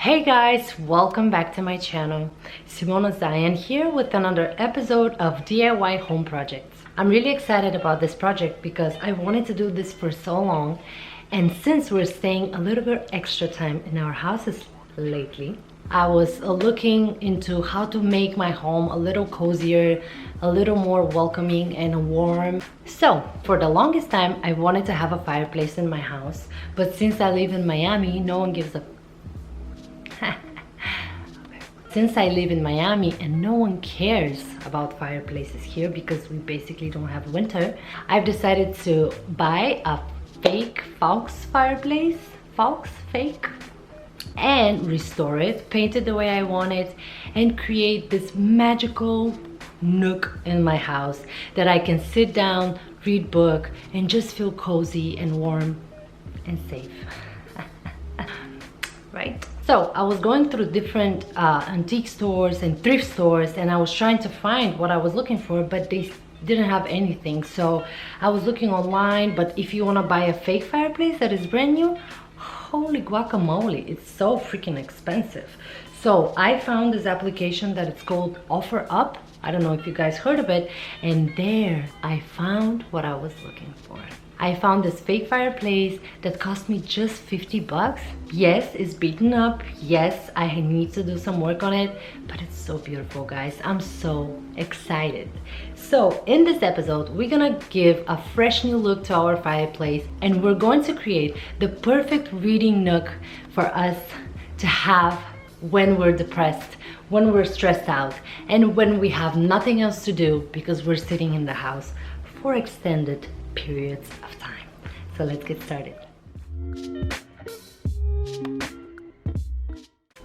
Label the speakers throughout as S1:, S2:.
S1: Hey guys, welcome back to my channel. Simona Zion here with another episode of DIY home projects. I'm really excited about this project because I wanted to do this for so long, and since we're staying a little bit extra time in our houses lately, I was looking into how to make my home a little cozier, a little more welcoming and warm. So for the longest time I wanted to have a fireplace in my house, but since I live in Miami, no one gives a Since I live in Miami and no one cares about fireplaces here because we basically don't have winter, I've decided to buy a fake Faux fireplace, fake, and restore it, paint it the way I want it, and create this magical nook in my house that I can sit down, read book, and just feel cozy and warm and safe. Right? So I was going through different antique stores and thrift stores, and I was trying to find what I was looking for, but they didn't have anything. So I was looking online, but if you want to buy a fake fireplace that is brand new, holy guacamole, it's so freaking expensive. So I found this application that it's called OfferUp. I don't know if you guys heard of it, and there I found what I was looking for. I found this fake fireplace that cost me just 50 bucks. Yes, it's beaten up. Yes, I need to do some work on it, but it's so beautiful, guys. I'm so excited. So in this episode, we're gonna give a fresh new look to our fireplace, and we're going to create the perfect reading nook for us to have when we're depressed, when we're stressed out, and when we have nothing else to do because we're sitting in the house for extended periods of time. So let's get started.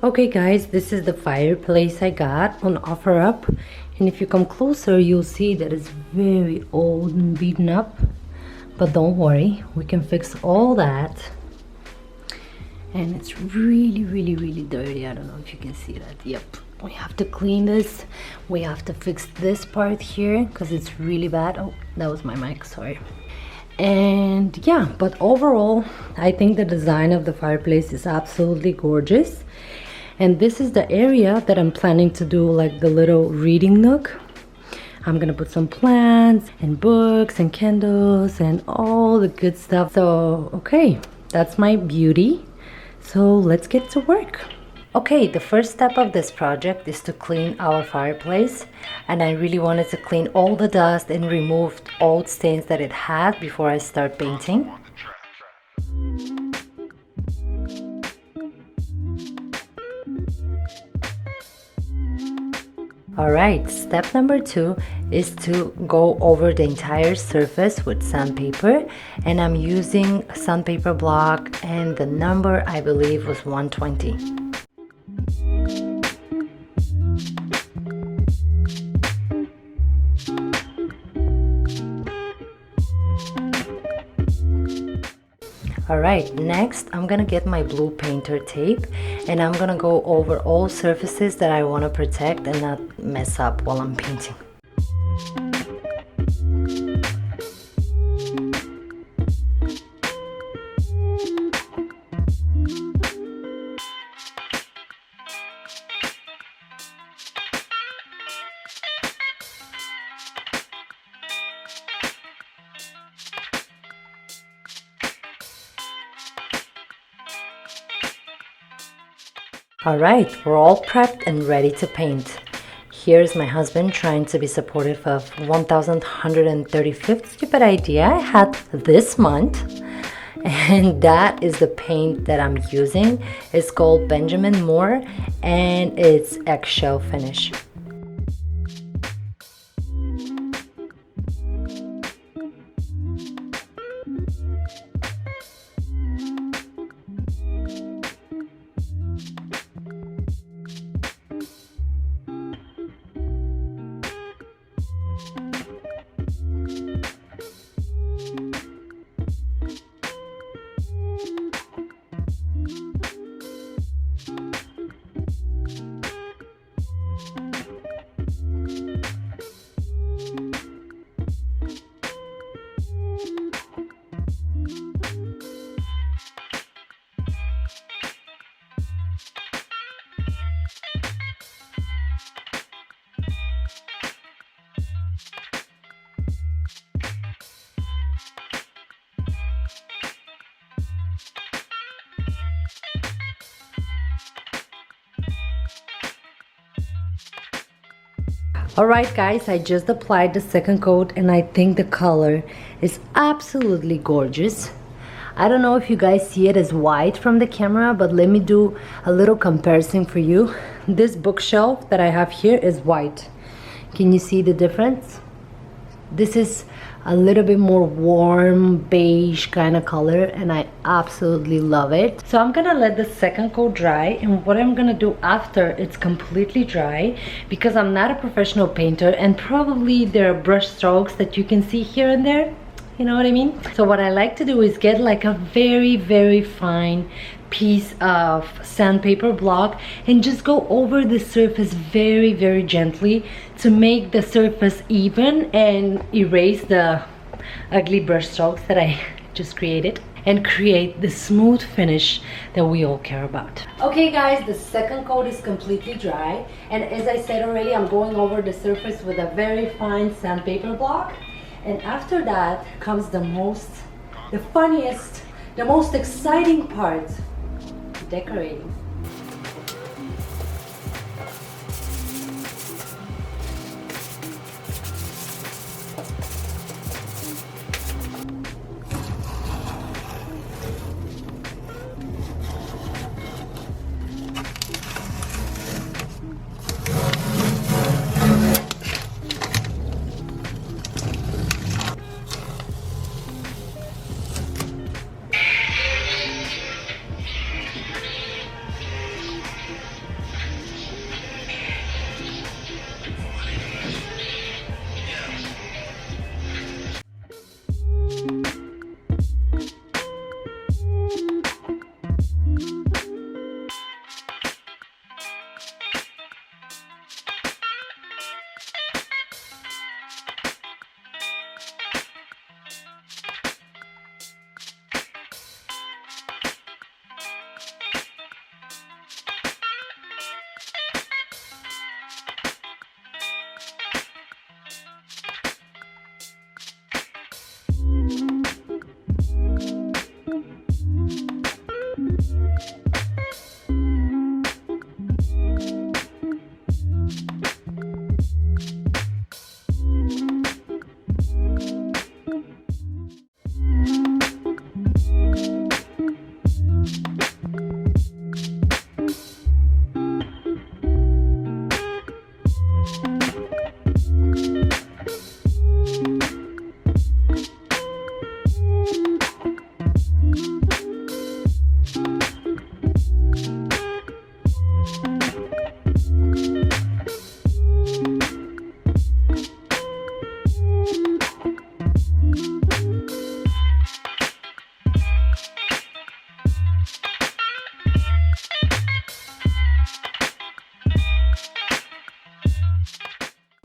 S1: Okay guys, this is the fireplace I got on OfferUp, and if you come closer you'll see that it's very old and beaten up, but don't worry, we can fix all that. And it's really dirty. I don't know if you can see that. Yep, we have to clean this. We have to fix this part here because it's really bad. Oh, that was my mic, sorry. And yeah, but overall I think the design of the fireplace is absolutely gorgeous, and this is the area that I'm planning to do like the little reading nook. I'm gonna put some plants and books and candles and all the good stuff. So okay, that's my beauty. So let's get to work. Okay, the first step of this project is to clean our fireplace, and I really wanted to clean all the dust and remove old stains that it had before I start painting. Alright, step number 2 is to go over the entire surface with sandpaper, and I'm using a sandpaper block, and the number I believe was 120. Alright, next I'm gonna get my blue painter tape, and I'm gonna go over all surfaces that I want to protect and not mess up while I'm painting. Alright, we're all prepped and ready to paint. Here's my husband trying to be supportive of 1135th stupid idea I had this month. And that is the paint that I'm using. It's called Benjamin Moore, and it's eggshell finish. Alright guys, I just applied the second coat and I think the color is absolutely gorgeous. I don't know if you guys see it as white from the camera, but let me do a little comparison for you. This bookshelf that I have here is white. Can you see the difference? This is a little bit more warm beige kind of color and I absolutely love it. So I'm gonna let the second coat dry, and what I'm gonna do after it's completely dry, because I'm not a professional painter and probably there are brush strokes that you can see here and there, you know what I mean? So what I like to do is get like a very fine piece of sandpaper block and just go over the surface very gently to make the surface even and erase the ugly brush strokes that I just created and create the smooth finish that we all care about. Okay guys, the second coat is completely dry, and as I said already, I'm going over the surface with a very fine sandpaper block. And after that comes the funniest, the most exciting part, decorating.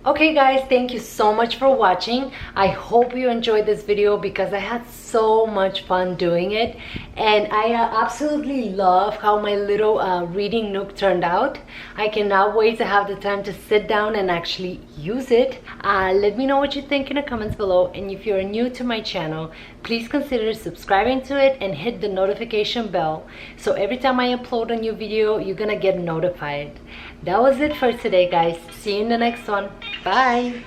S1: Okay guys, thank you so much for watching. I hope you enjoyed this video because I had so much fun doing it, and I absolutely love how my little reading nook turned out. I cannot wait to have the time to sit down and actually use it. Let me know what you think in the comments below, and if you're new to my channel, please consider subscribing to it and hit the notification bell so every time I upload a new video you're gonna get notified. That was it for today guys. See you in the next one. Bye.